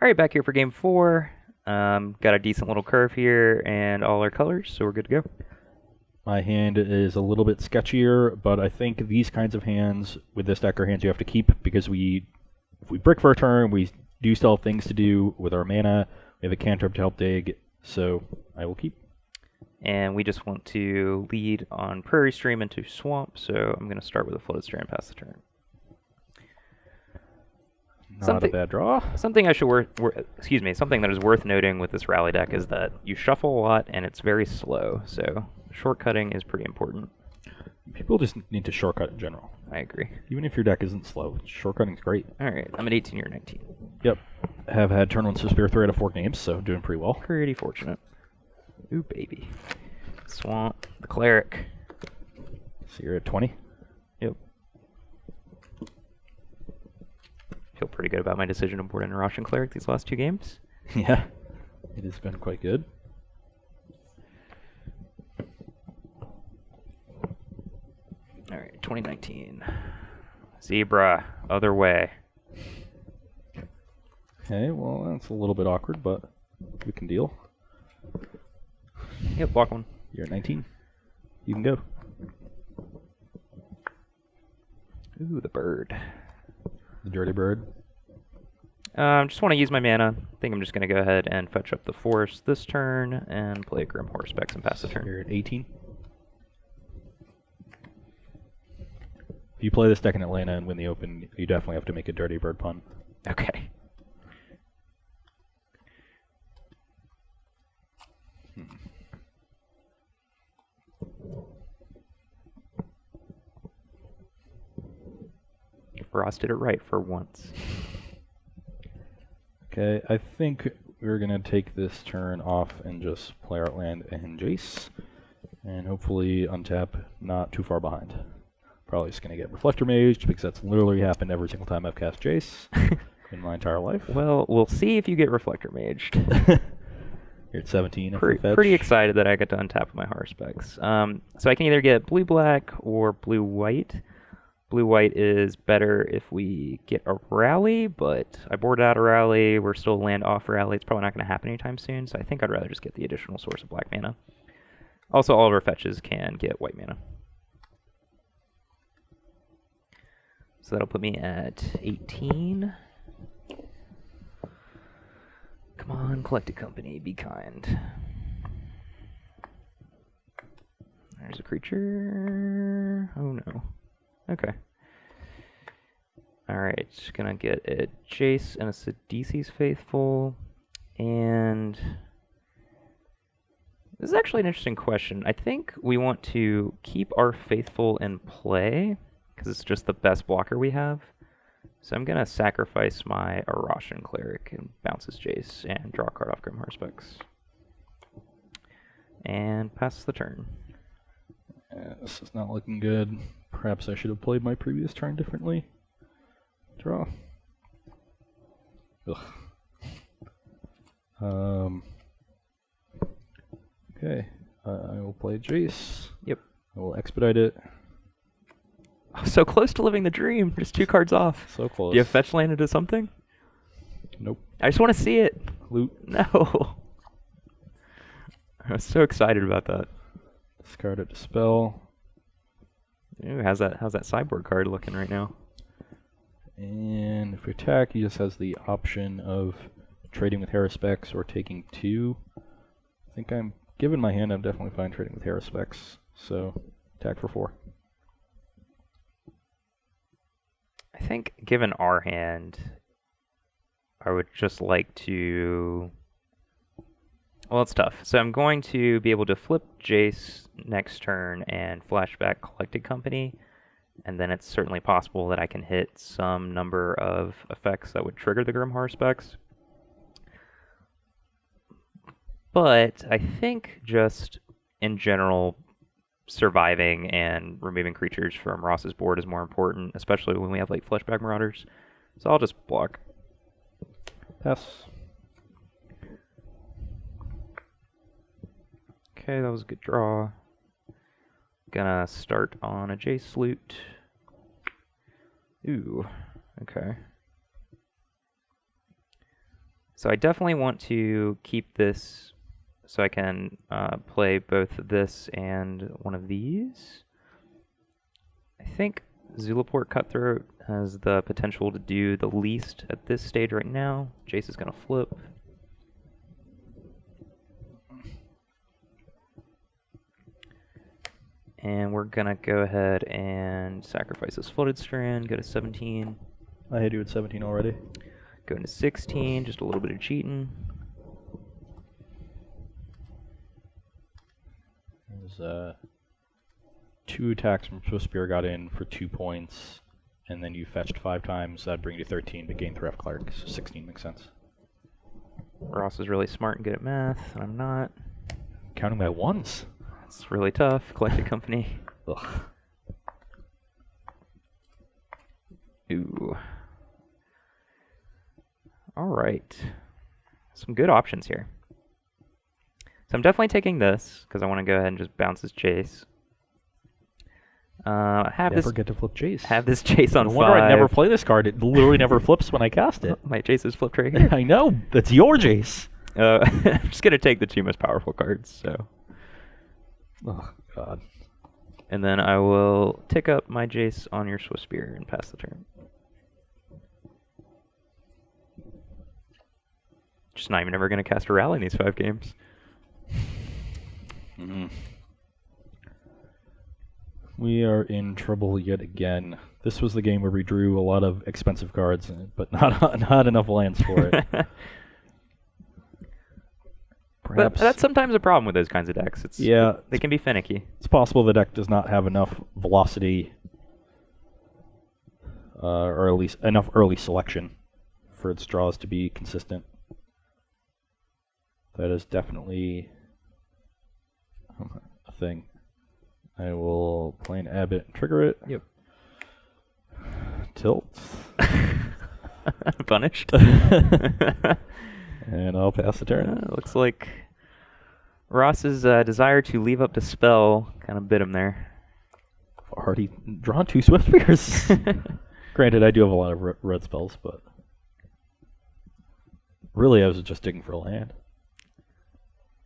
All right, back here for game four. Got a decent little curve here and all our colors, so we're good to go. My hand is a little bit sketchier, but I think these kinds of hands with this deck are hands you have to keep because if we brick for a turn, we do still have things to do with our mana. We have a cantrip to help dig, so I will keep. And we just want to lead on Prairie Stream into Swamp, so I'm going to start with a Flooded Strand past the turn. Not a bad draw. Something that is worth noting with this rally deck is that you shuffle a lot and it's very slow, so shortcutting is pretty important. People just need to shortcut in general. I agree. Even if your deck isn't slow, shortcutting's great. All right, I'm at 18, you're 19. Yep. Have had turn 1 Spear 3 out of 4 games, so doing pretty well. Pretty fortunate. Ooh, baby. Swamp, the Cleric. So you're at 20? Yep. Feel pretty good about my decision to board in Russian Cleric these last 2 games. Yeah, it has been quite good. All right, 2019. Zebra, other way. Okay, well, that's a little bit awkward, but we can deal. Yep, block one. You're at 19. You can go. Ooh, the bird. The dirty bird. Just want to use my mana. I think I'm just going to go ahead and fetch up the forest this turn and play a Grim Horsepex and pass the turn. You're at 18. If you play this deck in Atlanta and win the Open, you definitely have to make a dirty bird pun. Okay. Ross did it right for once. Okay, I think we're going to take this turn off and just play our land and Jace. And hopefully untap not too far behind. Probably just going to get Reflector Mage because that's literally happened every single time I've cast Jace in my entire life. Well, we'll see if you get Reflector Maged. You're at 17. Pretty excited that I get to untap my Horsepex. So I can either get blue-black or blue-white. Blue-white is better if we get a rally, but I boarded out a rally. We're still land off rally. It's probably not going to happen anytime soon, so I think I'd rather just get the additional source of black mana. Also, all of our fetches can get white mana. So that'll put me at 18. Come on, Collected Company, be kind. There's a creature. Oh no. Okay. Alright, gonna get a Jace and a Sidisi's Faithful. And this is actually an interesting question. I think we want to keep our Faithful in play, because it's just the best blocker we have. So I'm going to sacrifice my Arashan Cleric and bounce his Jace and draw a card off Grim Hardspex. And pass the turn. This is not looking good. Perhaps I should have played my previous turn differently. Draw. Ugh. Okay, I will play Jace. Yep. I will expedite it. Oh, so close to living the dream. Just 2 cards off. So close. Do you have fetch land into something? Nope. I just want to see it. Loot. No. I was so excited about that. Discard it to spell. Ooh, how's that sideboard card looking right now? And if we attack, he just has the option of trading with Haruspex or taking 2. I think given my hand, I'm definitely fine trading with Haruspex. So, attack for 4. I think, given our hand, I would just like to... Well, it's tough. So I'm going to be able to flip Jace next turn and flashback Collected Company, and then it's certainly possible that I can hit some number of effects that would trigger the Grim Haruspex. But I think just, in general, surviving and removing creatures from Ross's board is more important, especially when we have like Fleshback Marauders. So I'll just block. Pass. Okay, that was a good draw. Gonna start on a Jace Loot. Ooh, okay. So I definitely want to keep this so I can play both this and one of these. I think Zulaport Cutthroat has the potential to do the least at this stage right now. Jace is going to flip. And we're going to go ahead and sacrifice this Flooded Strand, go to 17. I hit you at 17 already. Go into 16, just a little bit of cheating. There's 2 attacks from Swift Spear got in for 2 points, and then you fetched 5 times. That'd bring you to 13, but gained Threat Cleric, so 16 makes sense. Ross is really smart and good at math, and I'm not. Counting by ones. It's really tough. Collected Company. Ugh. Ooh. All right. Some good options here. So I'm definitely taking this because I want to go ahead and just bounce this Jace. Never get to flip Jace. Have this Jace on 5. No wonder I never play this card. It literally never flips when I cast it. My Jace is flipped right here. I know. That's your Jace. I'm just going to take the 2 most powerful cards. So. Oh, God. And then I will tick up my Jace on your Swift Spear and pass the turn. Just not even ever going to cast a Rally in these 5 games. Mm-hmm. We are in trouble yet again. This was the game where we drew a lot of expensive cards, but not enough lands for it. But that's sometimes a problem with those kinds of decks. They can be finicky. It's possible the deck does not have enough velocity, or at least enough early selection for its draws to be consistent. That is definitely a thing. I will play an Abbot and trigger it. Yep. Tilt. Punished. And I'll pass the turn. Looks like Ross's desire to leave up Dispel kind of bit him there. Already drawn 2 Swift Spears. Granted, I do have a lot of red spells, but really I was just digging for a land.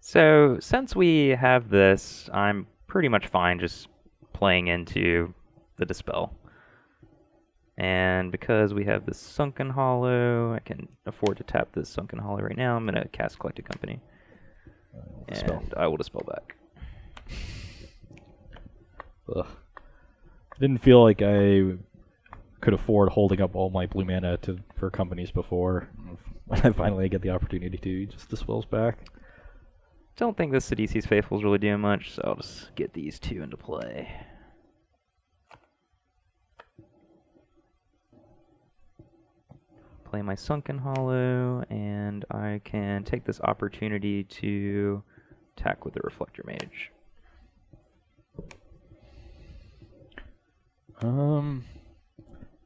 So, since we have this, I'm pretty much fine just playing into the Dispel. And because we have this Sunken Hollow, I can afford to tap this Sunken Hollow right now. I'm going to cast Collected Company. And I will Dispel back. Ugh. I didn't feel like I could afford holding up all my blue mana for companies before. When I finally get the opportunity to, just Dispels back. Don't think this Sidisi's Faithful is really doing much, so I'll just get these 2 into play. Play my Sunken Hollow, and I can take this opportunity to attack with the Reflector Mage.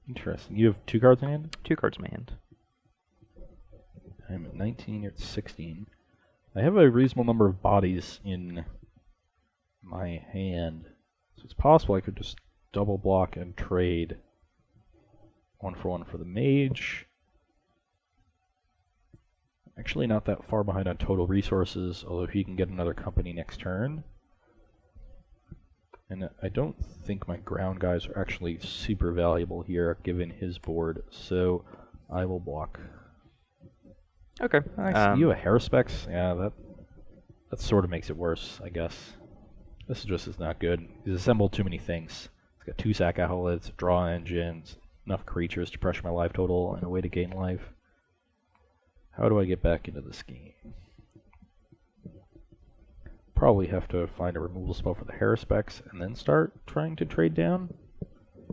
Interesting. You have 2 cards in hand? 2 cards in my hand. I'm at 19, you're at 16. I have a reasonable number of bodies in my hand, so it's possible I could just double block and trade 1-for-1 for the mage. Actually not that far behind on total resources, although he can get another company next turn. And I don't think my ground guys are actually super valuable here, given his board, so I will block. Okay. You have a Haruspex? Yeah, that sort of makes it worse, I guess. This just is not good. He's assembled too many things. He's got 2 sack outlets, draw engines, enough creatures to pressure my life total, and a way to gain life. How do I get back into this game? Probably have to find a removal spell for the Haruspex and then start trying to trade down.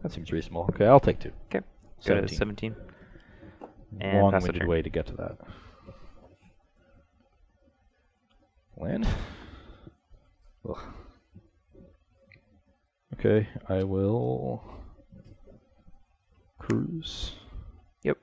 That seems reasonable. Okay, I'll take 2. Okay. Go to 17. And long-winded way to get to that. Land? Ugh. Okay, I will cruise. Yep.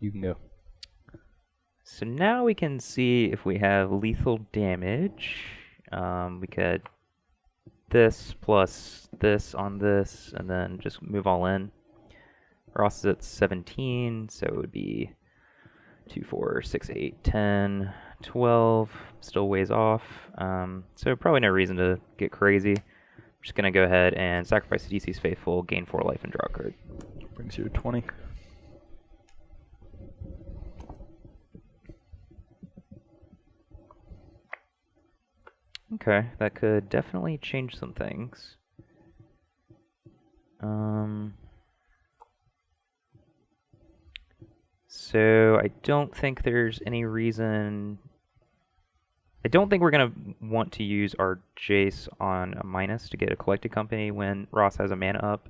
You can go. So now we can see if we have lethal damage. We could this plus this on this, and then just move all in. Ross is at 17, so it would be 2, 4, 6, 8, 10, 12. Still ways off. So probably no reason to get crazy. I'm just going to go ahead and sacrifice DC's Faithful, gain 4 life, and draw a card. Brings you to 20. Okay, that could definitely change some things. So I don't think there's any reason... I don't think we're going to want to use our Jace on a minus to get a collected company when Ross has a mana up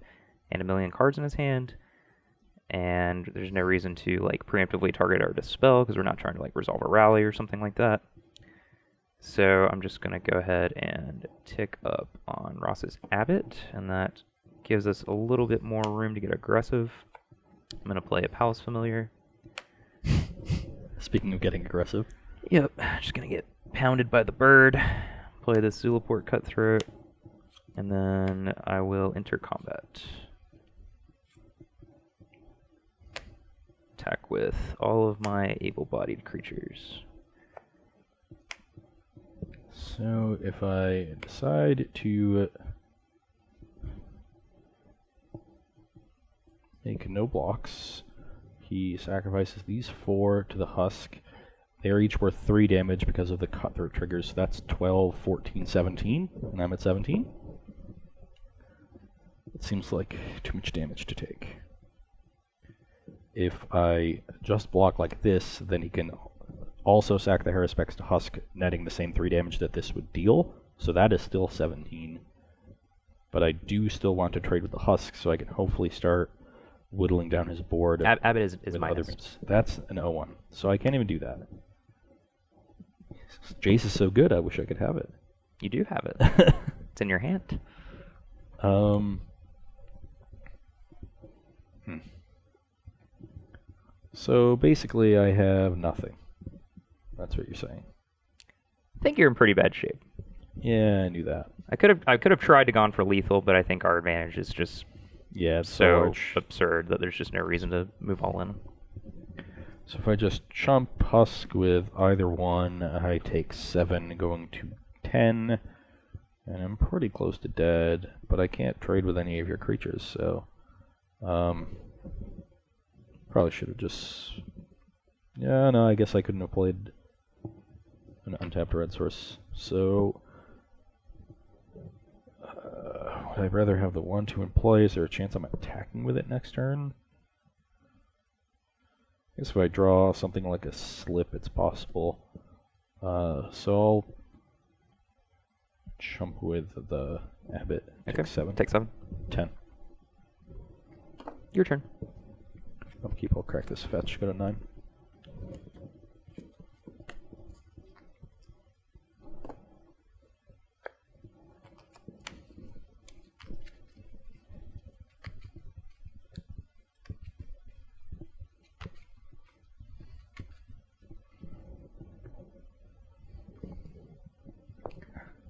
and a million cards in his hand. And there's no reason to like preemptively target our Dispel because we're not trying to like resolve a rally or something like that. So I'm just going to go ahead and tick up on Ross's Abbot, and that gives us a little bit more room to get aggressive. I'm going to play a Palace Familiar. Speaking of getting aggressive. Yep, just going to get pounded by the bird, play the Zulaport Cutthroat, and then I will enter combat. Attack with all of my able-bodied creatures. So if I decide to make no blocks, he sacrifices these 4 to the husk. They're each worth 3 damage because of the cutthroat triggers. So that's 12, 14, 17, and I'm at 17. It seems like too much damage to take. If I just block like this, then he can also sack the Haruspex to husk, netting the same 3 damage that this would deal. So that is still 17. But I do still want to trade with the husk, so I can hopefully start whittling down his board. Abbott is minus. That's an 0-1, so I can't even do that. Jace is so good, I wish I could have it. You do have it. It's in your hand. So basically I have nothing. That's what you're saying. I think you're in pretty bad shape. Yeah, I knew that. I could have tried to gone for lethal, but I think our advantage is just it's so absurd that there's just no reason to move all in. So if I just chump husk with either one, I take 7 going to 10, and I'm pretty close to dead, but I can't trade with any of your creatures, so probably should have just... Yeah, no, I guess I couldn't have played an untapped red source, so would I rather have the 1-2 in play? Is there a chance I'm attacking with it next turn? I guess if I draw something like a slip, it's possible. So I'll jump with the Abbot. Take 7. Take 7. 10. Your turn. Upkeep, I'll crack this fetch. Go to 9.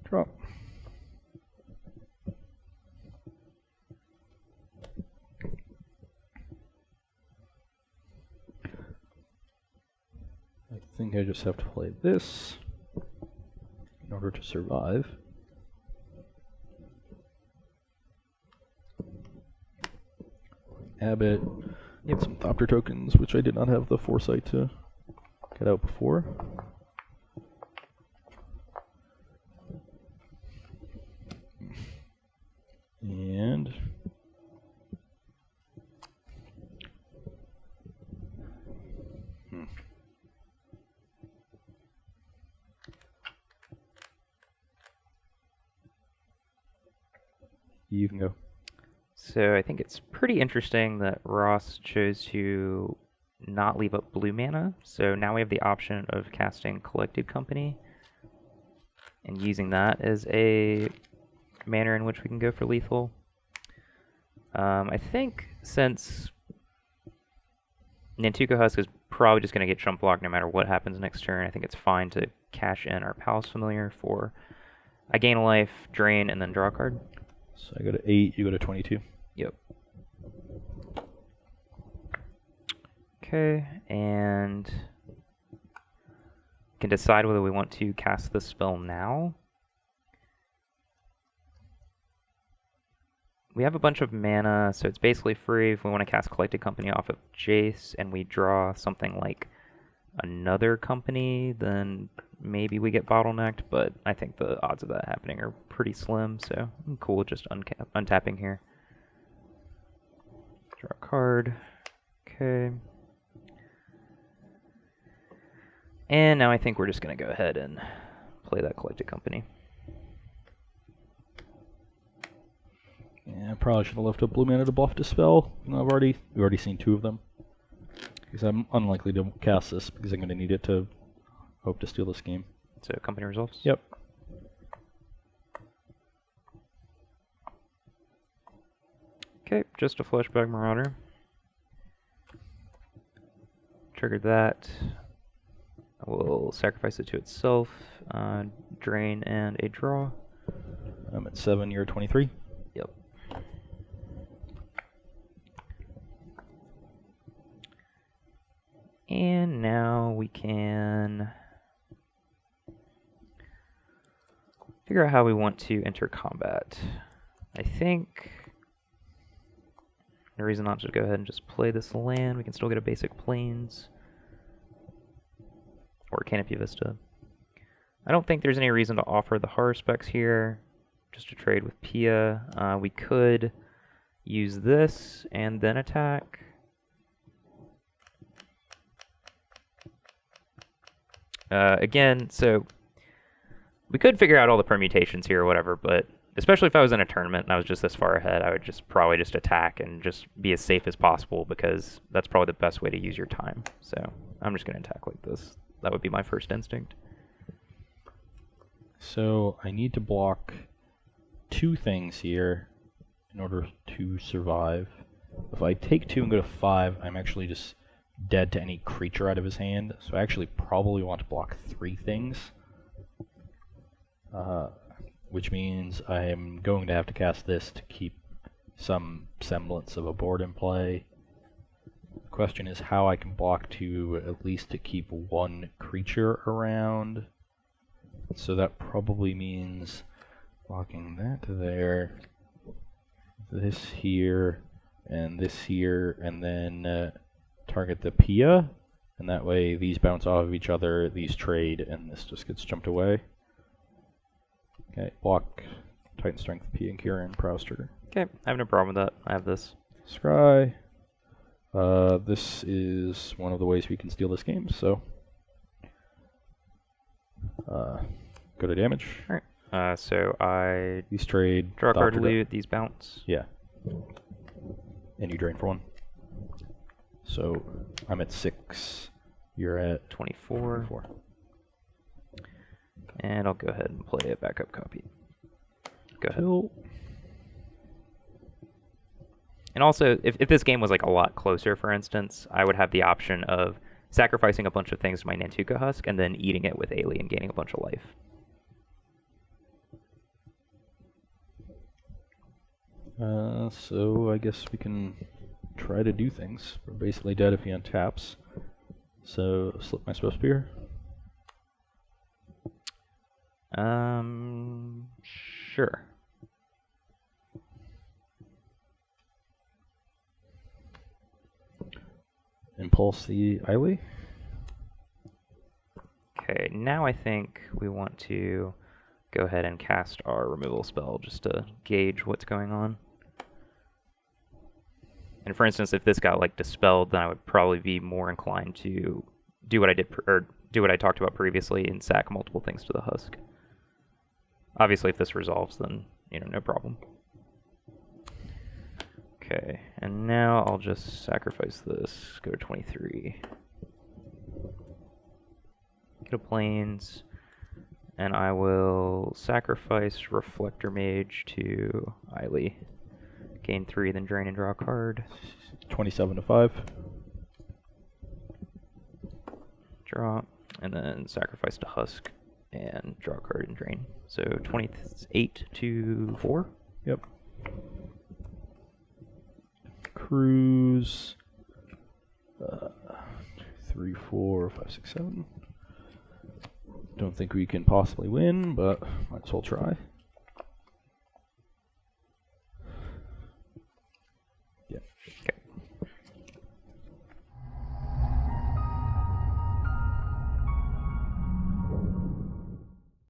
Drop. I think I just have to play this in order to survive. Abbot, get some Thopter tokens, which I did not have the foresight to get out before. And you can go. So I think it's pretty interesting that Ross chose to not leave up blue mana. So now we have the option of casting Collected Company and using that as a manner in which we can go for lethal. I think since Nantuko Husk is probably just going to get jump blocked no matter what happens next turn. I think it's fine to cash in our Palace Familiar for I gain a life, drain, and then draw a card. So I go to 8, you go to 22. Yep. Okay, and can decide whether we want to cast the spell now. We have a bunch of mana, so it's basically free if we want to cast Collected Company off of Jace and we draw something like another company, then maybe we get bottlenecked, but I think the odds of that happening are pretty slim, so I'm cool with just untapping here. Draw a card. Okay. And now I think we're just going to go ahead and play that Collected Company. Yeah, I probably should have left up blue mana to buff Dispel. We've already seen 2 of them. Because I'm unlikely to cast this because I'm going to need it to hope to steal this game. So company resolves? Yep. Okay, just a Fleshbag Marauder. Triggered that. I will sacrifice it to itself, drain, and a draw. I'm at 7, you're at 23. Yep. And now we can figure out how we want to enter combat. I think no reason not to go ahead and just play this land. We can still get a basic Plains or Canopy Vista. I don't think there's any reason to offer the horror specs here, just to trade with Pia. We could use this and then attack. Again, so we could figure out all the permutations here or whatever, but especially if I was in a tournament and I was just this far ahead, I would probably just attack and just be as safe as possible because that's probably the best way to use your time. So I'm just going to attack like this. That would be my first instinct. So I need to block 2 things here in order to survive. If I take 2 and go to 5, I'm actually just dead to any creature out of his hand. So I actually probably want to block 3 things. Which means I'm going to have to cast this to keep some semblance of a board in play. The question is how I can block 2 at least to keep 1 creature around. So that probably means blocking that there, this here, and then target the Pia, and that way these bounce off of each other, these trade, and this just gets jumped away. Okay, block Titan Strength, Pia and Kira, and Prowess trigger. Okay, I have no problem with that. I have this. Scry. This is one of the ways we can steal this game, so go to damage. Alright, so I These trade. draw a card, loot, these bounce. Yeah. And you drain for 1. So I'm at 6. You're at 24. And I'll go ahead and play a backup copy. Go ahead. Cool. And also, if this game was like a lot closer, for instance, I would have the option of sacrificing a bunch of things to my Nantuka Husk and then eating it with Ailey and gaining a bunch of life. So I guess we can try to do things. We're basically dead if he untaps. So slip my Spell Spear. Sure. Impulse the Ailey. Okay, now I think we want to go ahead and cast our removal spell just to gauge what's going on. And for instance, if this got like dispelled, then I would probably be more inclined to do what I did, or do what I talked about previously and sack multiple things to the husk. Obviously, if this resolves, then, you know, no problem. Okay, and now I'll just sacrifice this, go to 23. Get a Plains, and I will sacrifice Reflector Mage to Ailey. Gain 3, then drain and draw a card. 27 to 5. Draw, and then sacrifice to Husk, and draw a card and drain. So 28 to 4? Yep. Cruise. 3, 4, 5, 6, 7. Don't think we can possibly win, but might as well try.